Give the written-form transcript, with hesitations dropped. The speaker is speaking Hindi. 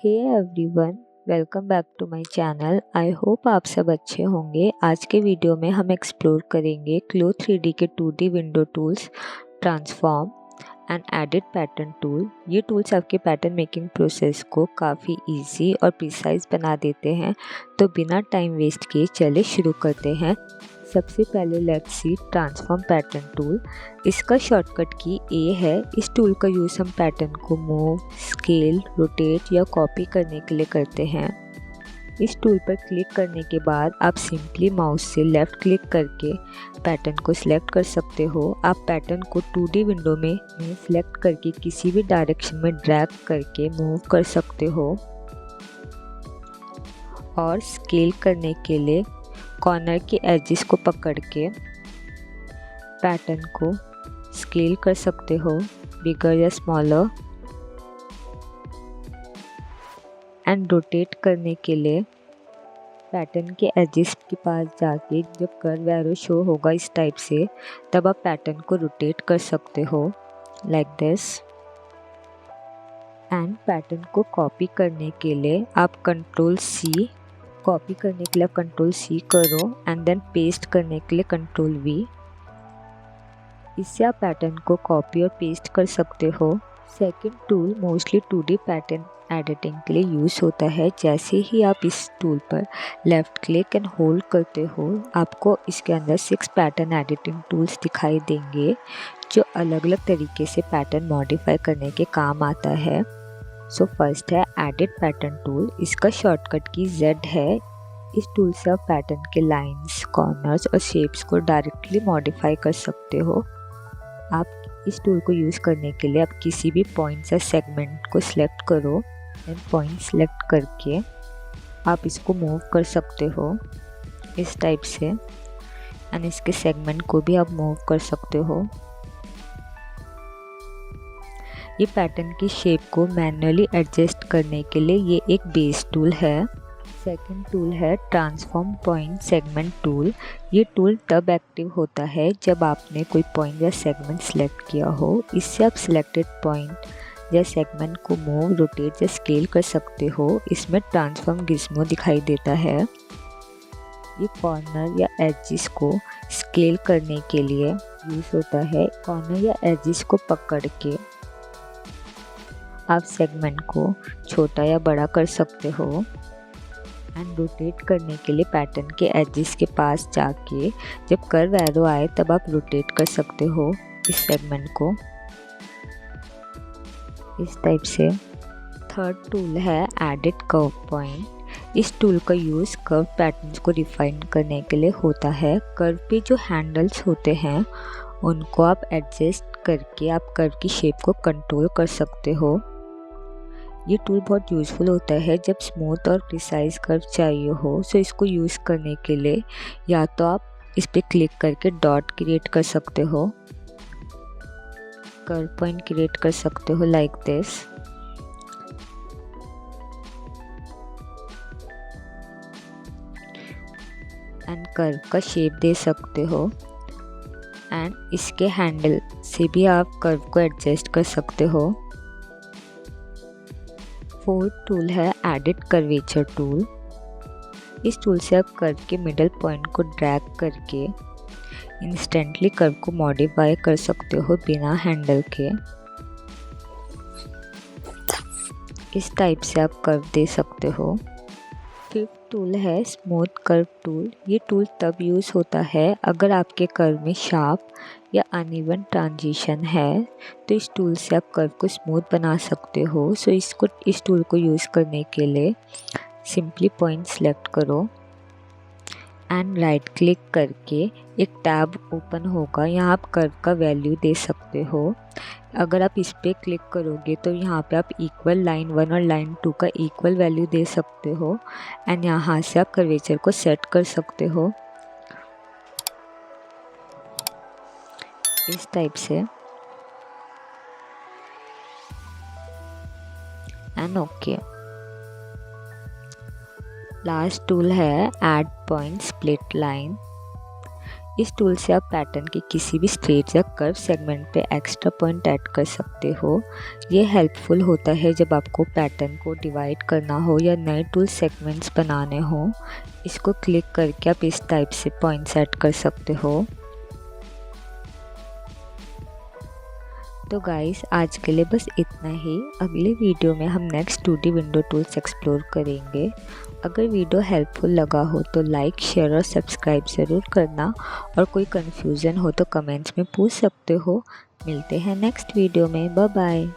Hey everyone, welcome back to my channel. I hope आप सब अच्छे होंगे। आज के वीडियो में हम एक्सप्लोर करेंगे क्लो 3D के 2D window tools, transform and edit pattern tool. ये टूल्स आपके पैटर्न मेकिंग प्रोसेस को काफ़ी इजी और प्रिसाइज बना देते हैं। तो बिना टाइम वेस्ट किए चले शुरू करते हैं। सबसे पहले let's see transform pattern tool. इसका शॉर्टकट की ए है। इस टूल का यूज़ हम पैटर्न को मूव, स्केल, रोटेट या कॉपी करने के लिए करते हैं। इस टूल पर क्लिक करने के बाद आप सिंपली माउस से लेफ़्ट क्लिक करके पैटर्न को सिलेक्ट कर सकते हो। आप पैटर्न को 2D विंडो में सिलेक्ट करके किसी भी डायरेक्शन में ड्रैग करके मूव कर सकते हो। और स्केल करने के लिए कॉर्नर के एजेस को पकड़ के पैटर्न को स्केल कर सकते हो, बिगर या स्मॉलर। एंड रोटेट करने के लिए पैटर्न के एजेस के पास जाके जब कर्व एरो शो होगा इस टाइप से, तब आप पैटर्न को रोटेट कर सकते हो लाइक दिस। एंड पैटर्न को कॉपी करने के लिए आप कंट्रोल सी, कॉपी करने के लिए आप कंट्रोल सी करो एंड देन पेस्ट करने के लिए कंट्रोल वी। इससे आप पैटर्न को कॉपी और पेस्ट कर सकते हो। Second tool mostly 2D pattern editing के लिए यूज़ होता है। जैसे ही आप इस टूल पर लेफ़्ट क्लिक एंड होल्ड करते हो, आपको इसके अंदर 6 पैटर्न एडिटिंग टूल्स दिखाई देंगे जो अलग अलग तरीके से पैटर्न मॉडिफाई करने के काम आता है। सो फर्स्ट है एडिट पैटर्न टूल। इसका शॉर्टकट की Z है। इस टूल से आप पैटर्न के लाइंस, कॉर्नर्स और शेप्स को डायरेक्टली मॉडिफाई कर सकते हो। आप इस टूल को यूज़ करने के लिए आप किसी भी पॉइंट्स या सेगमेंट को सिलेक्ट करो एंड पॉइंट सिलेक्ट करके आप इसको मूव कर सकते हो इस टाइप से। एंड इसके सेगमेंट को भी आप मूव कर सकते हो। ये पैटर्न की शेप को मैन्युअली एडजस्ट करने के लिए ये एक बेस टूल है। सेकंड टूल है ट्रांसफॉर्म पॉइंट सेगमेंट टूल। ये टूल तब एक्टिव होता है जब आपने कोई पॉइंट या सेगमेंट सेलेक्ट किया हो। इससे आप सिलेक्टेड पॉइंट या सेगमेंट को मूव, रोटेट या स्केल कर सकते हो। इसमें ट्रांसफॉर्म गिज़्मो दिखाई देता है। ये कॉर्नर या एजेस को स्केल करने के लिए यूज़ होता है। कॉर्नर या एजेस को पकड़ के आप सेगमेंट को छोटा या बड़ा कर सकते हो। एंड रोटेट करने के लिए पैटर्न के एजेस के पास जाके जब कर्व एरो आए तब आप रोटेट कर सकते हो इस सेगमेंट को इस टाइप से। थर्ड टूल है एडिट कर्व पॉइंट। इस टूल का यूज़ कर्व पैटर्न्स को रिफाइन करने के लिए होता है। कर्व पे जो हैंडल्स होते हैं उनको आप एडजस्ट करके आप कर्व की शेप को कंट्रोल कर सकते हो। ये टूल बहुत यूज़फुल होता है जब स्मूथ और प्रिसाइज कर्व चाहिए हो। सो इसको यूज़ करने के लिए या तो आप इस पर क्लिक करके डॉट क्रिएट कर सकते हो, कर्व पॉइंट क्रिएट कर सकते हो लाइक दिस। एंड कर्व का शेप दे सकते हो। एंड इसके हैंडल से भी आप कर्व को एडजस्ट कर सकते हो। फोर्थ टूल है एडिट कर्वेचर टूल। इस टूल से आप कर्व के मिडल पॉइंट को ड्रैग करके इंस्टेंटली कर्व को मॉडिफाई कर सकते हो बिना हैंडल के। इस टाइप से आप कर्व दे सकते हो। फिफ्थ टूल है स्मूथ कर्व टूल। ये टूल तब यूज़ होता है अगर आपके कर्व में शार्प या अनइवन ट्रांजिशन है, तो इस टूल से आप कर्व को स्मूथ बना सकते हो। सो इस टूल को यूज़ करने के लिए सिंपली पॉइंट सेलेक्ट करो एंड राइट क्लिक करके एक टैब ओपन होगा। यहाँ आप कर्व का वैल्यू दे सकते हो। अगर आप इस पर क्लिक करोगे तो यहाँ पे आप इक्वल लाइन 1 और लाइन 2 का इक्वल वैल्यू दे सकते हो। एंड यहाँ से आप कर्वेचर को सेट कर सकते हो इस टाइप से। And okay. लास्ट टूल है ऐड पॉइंट स्प्लिट लाइन। इस टूल से आप पैटर्न के किसी भी स्ट्रेट या कर्व सेगमेंट पे एक्स्ट्रा पॉइंट ऐड कर सकते हो। ये हेल्पफुल होता है जब आपको पैटर्न को डिवाइड करना हो या नए टूल सेगमेंट्स बनाने हो। इसको क्लिक करके आप इस टाइप से पॉइंट्स ऐड कर सकते हो। तो गाइस आज के लिए बस इतना ही। अगले वीडियो में हम next 2D window tools explore करेंगे। अगर वीडियो हेल्पफुल लगा हो तो लाइक, शेयर और सब्सक्राइब ज़रूर करना, और कोई कन्फ्यूज़न हो तो कमेंट्स में पूछ सकते हो। मिलते हैं नेक्स्ट वीडियो में। Bye bye.